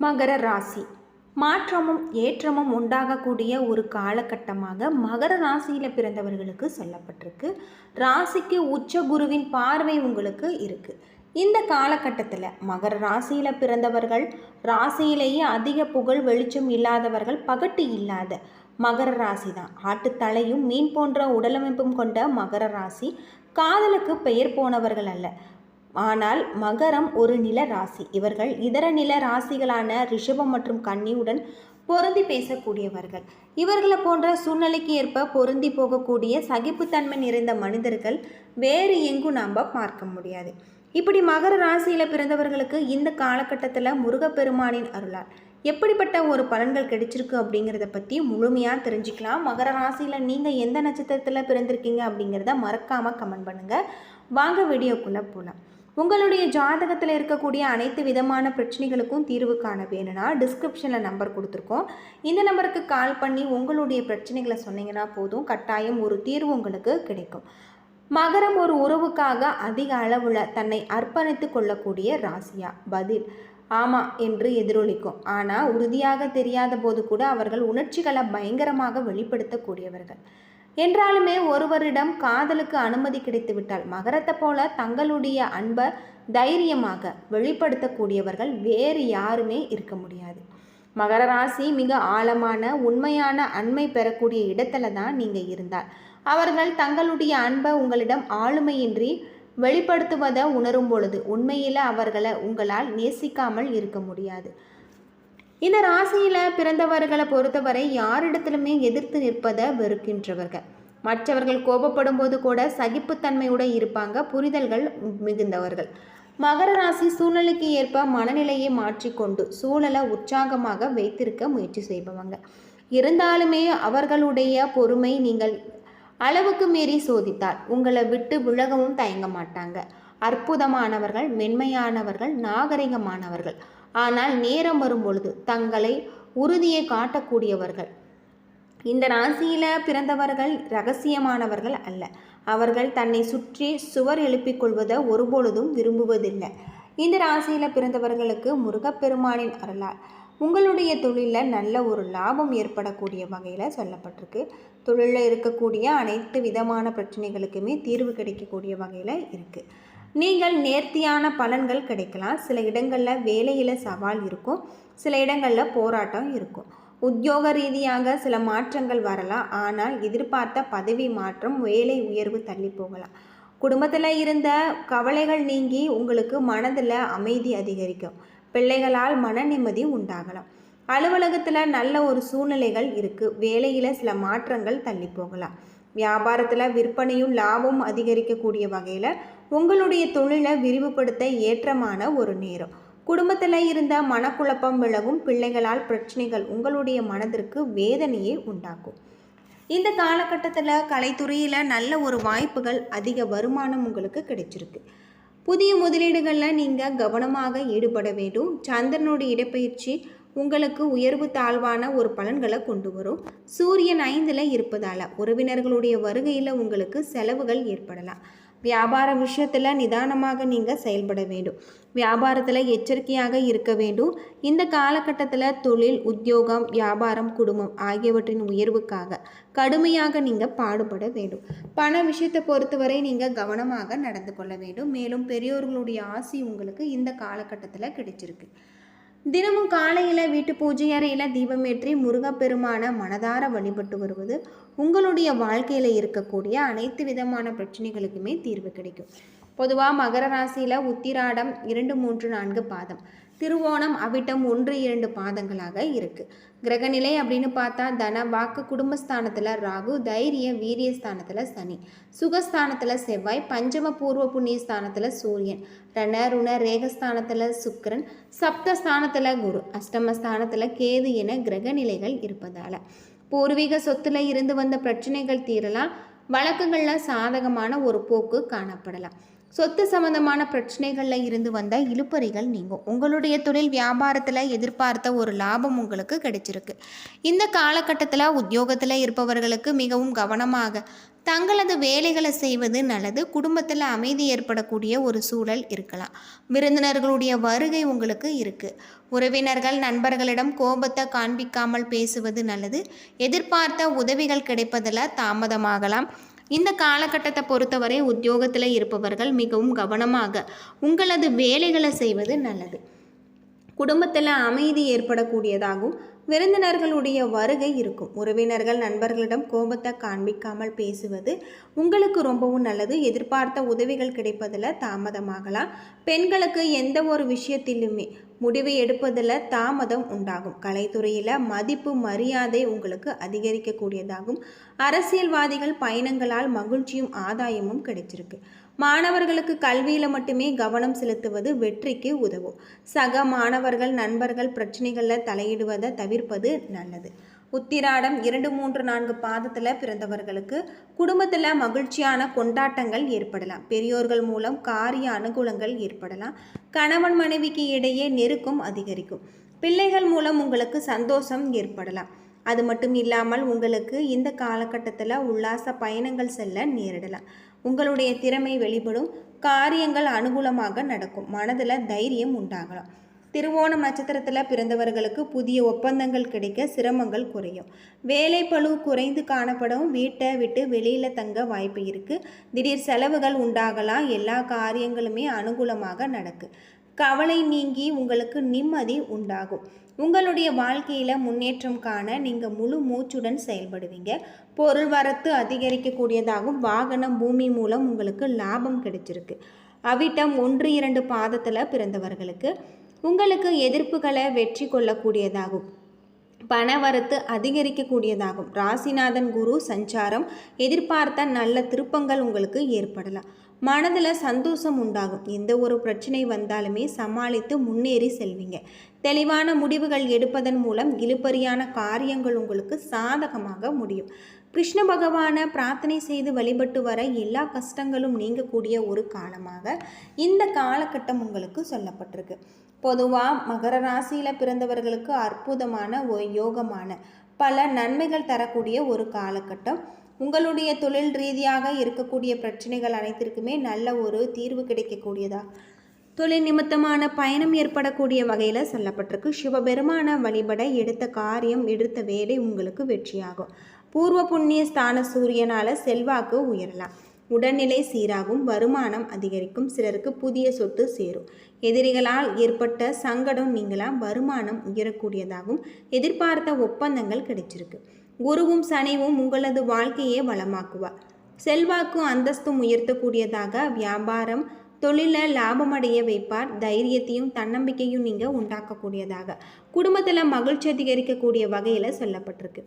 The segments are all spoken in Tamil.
மகர ராசி மாற்றமும் ஏற்றமும் உண்டாகக்கூடிய ஒரு காலகட்டமாக மகர ராசியில் பிறந்தவர்களுக்கு சொல்லப்பட்டிருக்கு. ராசிக்கு உச்ச குருவின் பார்வை உங்களுக்கு இருக்கு. இந்த காலகட்டத்தில் மகர ராசியில் பிறந்தவர்கள், ராசியிலேயே அதிக புகழ் வெளிச்சம் இல்லாதவர்கள், பகட்டு இல்லாத மகர ராசி தான். ஆட்டுத்தலையும் மீன் போன்ற உடலமைப்பும் கொண்ட மகர ராசி காதலுக்கு பெயர் போனவர்கள் அல்ல. ஆனால் மகரம் ஒரு நில ராசி. இவர்கள் இதர நில ராசிகளான ரிஷபம் மற்றும் கன்னியுடன் பொருந்தி பேசக்கூடியவர்கள். இவர்களை போன்ற சூழ்நிலைக்கு ஏற்ப பொருந்தி போகக்கூடிய சகிப்புத்தன்மை நிறைந்த மனிதர்கள் வேறு எங்கும் நாம் பார்க்க முடியாது. இப்படி மகர ராசியில் பிறந்தவர்களுக்கு இந்த காலகட்டத்தில் முருகப்பெருமானின் அருளால் எப்படிப்பட்ட ஒரு பலன்கள் கிடைச்சிருக்கு அப்படிங்கிறத பற்றி முழுமையாக தெரிஞ்சுக்கலாம். மகர ராசியில் நீங்கள் எந்த நட்சத்திரத்தில் பிறந்திருக்கீங்க அப்படிங்கிறத மறக்காமல் கமெண்ட் பண்ணுங்கள். வாங்க வீடியோக்குள்ளே போகலாம். உங்களுடைய ஜாதகத்தில் இருக்கக்கூடிய அனைத்து விதமான பிரச்சனைகளுக்கும் தீர்வு காண வேணும்னா டிஸ்கிரிப்ஷனில் நம்பர் கொடுத்துருக்கோம். இந்த நம்பருக்கு கால் பண்ணி உங்களுடைய பிரச்சனைகளை சொன்னீங்கன்னா போதும், கட்டாயம் ஒரு தீர்வு உங்களுக்கு கிடைக்கும். மகரம் ஒரு உறவுக்காக அதிக அளவில் தன்னை அர்ப்பணித்து கொள்ளக்கூடிய ராசியா? பதில் ஆமாம் என்று எதிரொலிக்கும். ஆனால் உறுதியாக தெரியாத போது கூட அவர்கள் உணர்ச்சிகளை பயங்கரமாக வெளிப்படுத்தக்கூடியவர்கள். என்றாலுமே ஒருவரிடம் காதலுக்கு அனுமதி கிடைத்துவிட்டால் மகரத்தை போல தங்களுடைய அன்பை தைரியமாக வெளிப்படுத்தக்கூடியவர்கள் வேறு யாருமே இருக்க முடியாது. மகர ராசி மிக ஆழமான உண்மையான அன்பை பெறக்கூடிய இடத்துல தான் நீங்கள் இருந்தால் அவர்கள் தங்களுடைய அன்பை உங்களிடம் ஆளுமையின்றி வெளிப்படுத்துவதை உணரும் பொழுது உண்மையில் அவர்களை உங்களால் நேசிக்காமல் இருக்க முடியாது. இந்த ராசியில் பிறந்தவர்களை பொறுத்தவரை யாரிடத்திலுமே எதிர்த்து நிற்பதை வெறுக்கின்றவர்கள். மற்றவர்கள் கோபப்படும் போது கூட சகிப்புத்தன்மையுடன் இருப்பாங்க. புரிதல்கள் மிகுந்தவர்கள். மகர ராசி சூழ்நிலைக்கு ஏற்ப மனநிலையை மாற்றிக்கொண்டு சூழலை உற்சாகமாக வைத்திருக்க முயற்சி செய்பவங்க. இருந்தாலுமே அவர்களுடைய பொறுமை நீங்கள் அளவுக்கு மீறி சோதித்தால் உங்களை விட்டு விலகவும் தயங்க மாட்டாங்க. அற்புதமானவர்கள், மென்மையானவர்கள், நாகரிகமானவர்கள். ஆனால் நேரம் வரும் பொழுது தங்களை உறுதியை காட்டக்கூடியவர்கள். இந்த ராசியில் பிறந்தவர்கள் இரகசியமானவர்கள் அல்ல. அவர்கள் தன்னை சுற்றி சுவர் எழுப்பிக் கொள்வதை ஒருபொழுதும் விரும்புவதில்லை. இந்த ராசியில் பிறந்தவர்களுக்கு முருகப்பெருமானின் அருளால் உங்களுடைய தொழிலில் நல்ல ஒரு லாபம் ஏற்படக்கூடிய வகையில் சொல்லப்பட்டிருக்கு. தொழிலில் இருக்கக்கூடிய அனைத்து விதமான பிரச்சனைகளுக்குமே தீர்வு கிடைக்கக்கூடிய வகையில் இருக்குது. நீங்கள் நேர்த்தியான பலன்கள் கிடைக்கலாம். சில இடங்களில் வேலையில் சவால் இருக்கும், சில இடங்களில் போராட்டம் இருக்கும். உத்தியோக ரீதியாக சில மாற்றங்கள் வரலாம். ஆனால் எதிர்பார்த்த பதவி மாற்றம், வேலை உயர்வு தள்ளி போகலாம். குடும்பத்தில் இருந்த கவலைகள் நீங்கி உங்களுக்கு மனதில் அமைதி அதிகரிக்கும். பிள்ளைகளால் மன நிம்மதி உண்டாகலாம். அலுவலகத்தில் நல்ல ஒரு சூழ்நிலைகள் இருக்குது. வேலையில் சில மாற்றங்கள் தள்ளி போகலாம். வியாபாரத்தில் விற்பனையும் லாபமும் அதிகரிக்கக்கூடிய வகையில் உங்களுடைய தொழிலை விரிவுபடுத்த ஏற்றமான ஒரு நேரம். குடும்பத்தில் இருந்த மனக்குழப்பம் விலகும். பிள்ளைகளால் பிரச்சனைகள் உங்களுடைய மனதிற்கு வேதனையை உண்டாக்கும். இந்த காலகட்டத்தில் கலைத்துறையில் நல்ல ஒரு வாய்ப்புகள், அதிக வருமானம் உங்களுக்கு கிடைச்சிருக்கு. புதிய முதலீடுகளில் நீங்கள் கவனமாக ஈடுபட வேண்டும். சந்திரனுடைய இடப்பெயர்ச்சி உங்களுக்கு உயர்வு தாழ்வான ஒரு பலன்களை கொண்டு வரும். சூரியன் 5ல் இருப்பதால் உறவினர்களுடைய வருகையில் உங்களுக்கு செலவுகள் ஏற்படலாம். வியாபார விஷயத்தில் நிதானமாக நீங்கள் செயல்பட வேண்டும். வியாபாரத்தில் எச்சரிக்கையாக இருக்க வேண்டும். இந்த காலகட்டத்தில் தொழில், உத்தியோகம், வியாபாரம், குடும்பம் ஆகியவற்றின் உயர்வுக்காக கடுமையாக நீங்கள் பாடுபட வேண்டும். பண விஷயத்தை பொறுத்தவரை நீங்கள் கவனமாக நடந்து கொள்ள வேண்டும். மேலும் பெரியோர்களுடைய ஆசி உங்களுக்கு இந்த காலகட்டத்தில் கிடைச்சிருக்கு. தினமும் காலையில் வீட்டு பூஜை அறையில் தீபமேற்றி முருகப்பெருமான மனதார வழிபட்டு வருவது உங்களுடைய வாழ்க்கையில் இருக்கக்கூடிய அனைத்து விதமான பிரச்சனைகளுக்குமே தீர்வு கிடைக்கும். பொதுவாக மகர ராசியில் உத்திராடம் 2, 3, 4 பாதம், திருவோணம், அவிட்டம் 1, 2 பாதங்களாக இருக்குது. கிரகநிலை அப்படின்னு பார்த்தா தன, வாக்கு, குடும்பஸ்தானத்தில் ராகு, தைரிய, வீரியஸ்தானத்தில் சனி, சுகஸ்தானத்தில் செவ்வாய், பஞ்சம பூர்வ புண்ணிய ஸ்தானத்தில் சூரியன், ரண, ருண, ரேகஸ்தானத்தில் சுக்கிரன், சப்தஸ்தானத்தில் குரு, அஷ்டமஸ்தானத்தில் கேது என கிரகநிலைகள் இருப்பதால் பூர்வீக சொத்துல இருந்து வந்த பிரச்சனைகள் தீரலாம். வழக்குகளில் சாதகமான ஒரு போக்கு காணப்படலாம். சொத்து சம்பந்தமான பிரச்சனைகளில் இருந்து வந்த இழுபறிகள் நீங்கும். உங்களுடைய தொழில் வியாபாரத்தில் எதிர்பார்த்த ஒரு லாபம் உங்களுக்கு கிடைச்சிருக்கு. இந்த காலகட்டத்தில் உத்தியோகத்தில் இருப்பவர்களுக்கு மிகவும் கவனமாக தங்களது வேலைகளை செய்வது நல்லது. குடும்பத்தில் அமைதி ஏற்படக்கூடிய ஒரு சூழல் இருக்கலாம். விருந்தினர்களுடைய வருகை உங்களுக்கு இருக்குது. உறவினர்கள் நண்பர்களிடம் கோபத்தை காண்பிக்காமல் பேசுவது நல்லது. எதிர்பார்த்த உதவிகள் கிடைப்பதில் தாமதமாகலாம். இந்த காலகட்டத்தை பொறுத்தவரை உத்தியோகத்தில் இருப்பவர்கள் மிகவும் கவனமாக உங்களது வேலைகளை செய்வது நல்லது. குடும்பத்தில் அமைதி ஏற்படக்கூடியதாகவும் விருந்தினர்களுடைய வருகை இருக்கும். உறவினர்கள் நண்பர்களிடம் கோபத்தை காண்பிக்காமல் பேசுவது உங்களுக்கு ரொம்பவும் நல்லது. எதிர்பார்த்த உதவிகள் கிடைப்பதில் தாமதமாகலாம். பெண்களுக்கு எந்த ஒரு விஷயத்திலுமே முடிவு எடுப்பதில் தாமதம் உண்டாகும். கலைத்துறையில் மதிப்பு மரியாதை உங்களுக்கு அதிகரிக்கக்கூடியதாகும். அரசியல்வாதிகள் பயணங்களால் மகிழ்ச்சியும் ஆதாயமும் கிடைச்சிருக்கு. மாணவர்களுக்கு கல்வியில் மட்டுமே கவனம் செலுத்துவது வெற்றிக்கு உதவும். சக மாணவர்கள் நண்பர்கள் பிரச்சனைகளில் தலையிடுவதை தவிர்ப்பது நல்லது. உத்திராடம் 2, 3, 4 பாதத்தில் பிறந்தவர்களுக்கு குடும்பத்தில் மகிழ்ச்சியான கொண்டாட்டங்கள் ஏற்படலாம். பெரியோர்கள் மூலம் காரிய அனுகூலங்கள் ஏற்படலாம். கணவன் மனைவிக்கு இடையே நெருக்கம் அதிகரிக்கும். பிள்ளைகள் மூலம் உங்களுக்கு சந்தோஷம் ஏற்படலாம். அது மட்டும் இல்லாமல் உங்களுக்கு இந்த காலகட்டத்தில் உல்லாச பயணங்கள் செல்ல நேரிடலாம். உங்களுடைய திறமை வெளிப்படும். காரியங்கள் அனுகூலமாக நடக்கும். மனதில் தைரியம் உண்டாகலாம். திருவோணம் நட்சத்திரத்தில் பிறந்தவர்களுக்கு புதிய ஒப்பந்தங்கள் கிடைக்க சிரமங்கள் குறையும். வேலை பளு குறைந்து காணப்படும். வீட்டை விட்டு வெளியில் தங்க வாய்ப்பு இருக்குது. திடீர் செலவுகள் உண்டாகலாம். எல்லா காரியங்களுமே அனுகூலமாக நடக்கும். கவலை நீங்கி உங்களுக்கு நிம்மதி உண்டாகும். உங்களுடைய வாழ்க்கையில் முன்னேற்றம் காண நீங்கள் முழு மூச்சுடன் செயல்படுவீங்க. பொருள் வரத்து அதிகரிக்கக்கூடியதாகவும் வாகனம் பூமி மூலம் உங்களுக்கு லாபம் கிடைச்சிருக்கு. அவிட்டம் 1, 2 பாதத்தில் பிறந்தவர்களுக்கு உங்களுக்கு எதிர்ப்புகளை வெற்றி கொள்ளக்கூடியதாகும். பணவரத்து அதிகரிக்கக்கூடியதாகும். ராசிநாதன் குரு சஞ்சாரம் எதிர்பார்த்த நல்ல திருப்பங்கள் உங்களுக்கு ஏற்படலாம். மனதில் சந்தோஷம் உண்டாகும். எந்த ஒரு பிரச்சனை வந்தாலுமே சமாளித்து முன்னேறி செல்வீங்க. தெளிவான முடிவுகள் எடுப்பதன் மூலம் இழுபறியான காரியங்கள் உங்களுக்கு சாதகமாக முடியும். கிருஷ்ண பகவானை பிரார்த்தனை செய்து வழிபட்டு வர எல்லா கஷ்டங்களும் நீங்கக்கூடிய ஒரு காலமாக இந்த காலகட்டம் உங்களுக்கு சொல்லப்பட்டிருக்கு. பொதுவாக மகர ராசியில் பிறந்தவர்களுக்கு அற்புதமான ஒரு யோகமான பல நன்மைகள் தரக்கூடிய ஒரு காலகட்டம். உங்களுடைய தொழில் ரீதியாக இருக்கக்கூடிய பிரச்சனைகள் அனைத்திற்குமே நல்ல ஒரு தீர்வு கிடைக்கக்கூடியதா தொழில் நிமித்தமான பயணம் ஏற்படக்கூடிய வகையில் சொல்லப்பட்டிருக்கு. சிவபெருமான வழிபட எடுத்த காரியம் எடுத்த வேலை உங்களுக்கு வெற்றியாகும். பூர்வ புண்ணிய ஸ்தான சூரியனால் செல்வாக்கு உயரலாம். உடல்நிலை சீராகும். வருமானம் அதிகரிக்கும். சிலருக்கு புதிய சொத்து சேரும். எதிரிகளால் ஏற்பட்ட சங்கடம் நீங்களாம். வருமானம் உயரக்கூடியதாகவும் எதிர்பார்த்த ஒப்பந்தங்கள் கிடைச்சிருக்கு. குருவும் சனிவும் உங்களது வாழ்க்கையை வளமாக்குவார். செல்வாக்கும் அந்தஸ்தும் உயர்த்தக்கூடியதாக வியாபாரம் தொழிலில் லாபமடைய வைப்பார். தைரியத்தையும் தன்னம்பிக்கையும் நீங்கள் உண்டாக்கக்கூடியதாக குடும்பத்தில் மகிழ்ச்சி அதிகரிக்கக்கூடிய வகையில் சொல்லப்பட்டிருக்கு.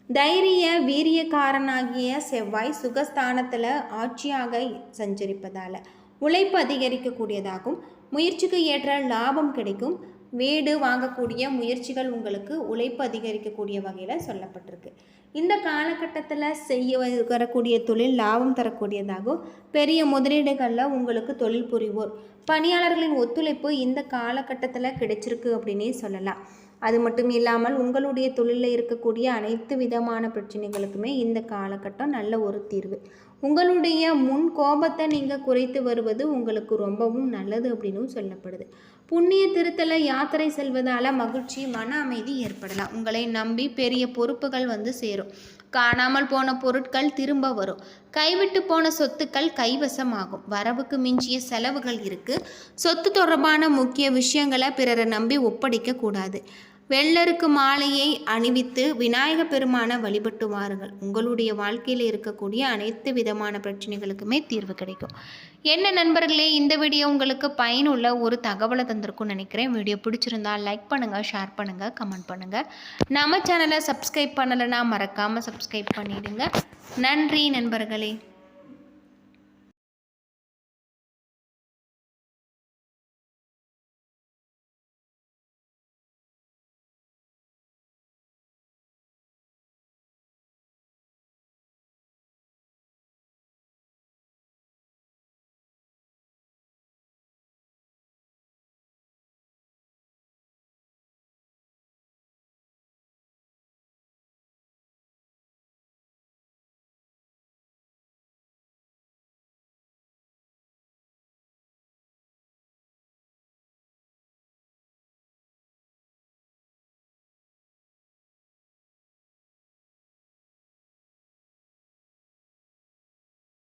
தைரிய வீரியக்காரனாகிய செவ்வாய் சுகஸ்தானத்தில் ஆட்சியாக சஞ்சரிப்பதால் உழைப்பு அதிகரிக்கக்கூடியதாகும். முயற்சிக்கு ஏற்ற லாபம் கிடைக்கும். வீடு வாங்கக்கூடிய முயற்சிகள் உங்களுக்கு உழைப்பு அதிகரிக்கக்கூடிய வகையில் சொல்லப்பட்டிருக்கு. இந்த காலகட்டத்தில் செய்ய வரக்கூடிய தொழில் லாபம் தரக்கூடியதாகும். பெரிய முதலீடுகளில் உங்களுக்கு தொழில் புரிவோர் பணியாளர்களின் ஒத்துழைப்பு இந்த காலகட்டத்தில் கிடைச்சிருக்கு அப்படின்னே சொல்லலாம். அது மட்டும் இல்லாமல் உங்களுடைய தொழிலில் இருக்கக்கூடிய அனைத்து விதமான பிரச்சனைகளுக்குமே இந்த காலகட்டம் நல்ல ஒரு தீர்வு. உங்களுடைய முன் கோபத்தை நீங்கள் குறைத்து வருவது உங்களுக்கு ரொம்பவும் நல்லது அப்படின்னு சொல்லப்படுது. புண்ணிய திருத்தல யாத்திரை செல்வதால் மகிழ்ச்சி மன அமைதி ஏற்படலாம். உங்களை நம்பி பெரிய பொறுப்புகள் வந்து சேரும். காணாமல் போன பொருட்கள் திரும்ப வரும். கைவிட்டு போன சொத்துக்கள் கைவசமாகும். வரவுக்கு மிஞ்சிய செலவுகள் இருக்குது. சொத்து தொடர்பான முக்கிய விஷயங்களை பிறரை நம்பி ஒப்படைக்க கூடாது. வெள்ளருக்கு மாலையை அணிவித்து விநாயக பெருமானை வழிபட்டு வாருங்கள். உங்களுடைய வாழ்க்கையில் இருக்கக்கூடிய அனைத்து விதமான பிரச்சனைகளுக்குமே தீர்வு கிடைக்கும். என்ன நண்பர்களே, இந்த வீடியோ உங்களுக்கு பயனுள்ள ஒரு தகவலை தந்திருக்கும்னு நினைக்கிறேன். வீடியோ பிடிச்சிருந்தால் லைக் பண்ணுங்கள், ஷேர் பண்ணுங்கள், கமெண்ட் பண்ணுங்கள். நம்ம சேனலை சப்ஸ்கிரைப் பண்ணலைன்னா மறக்காமல் சப்ஸ்கிரைப் பண்ணிவிடுங்க. நன்றி நண்பர்களே.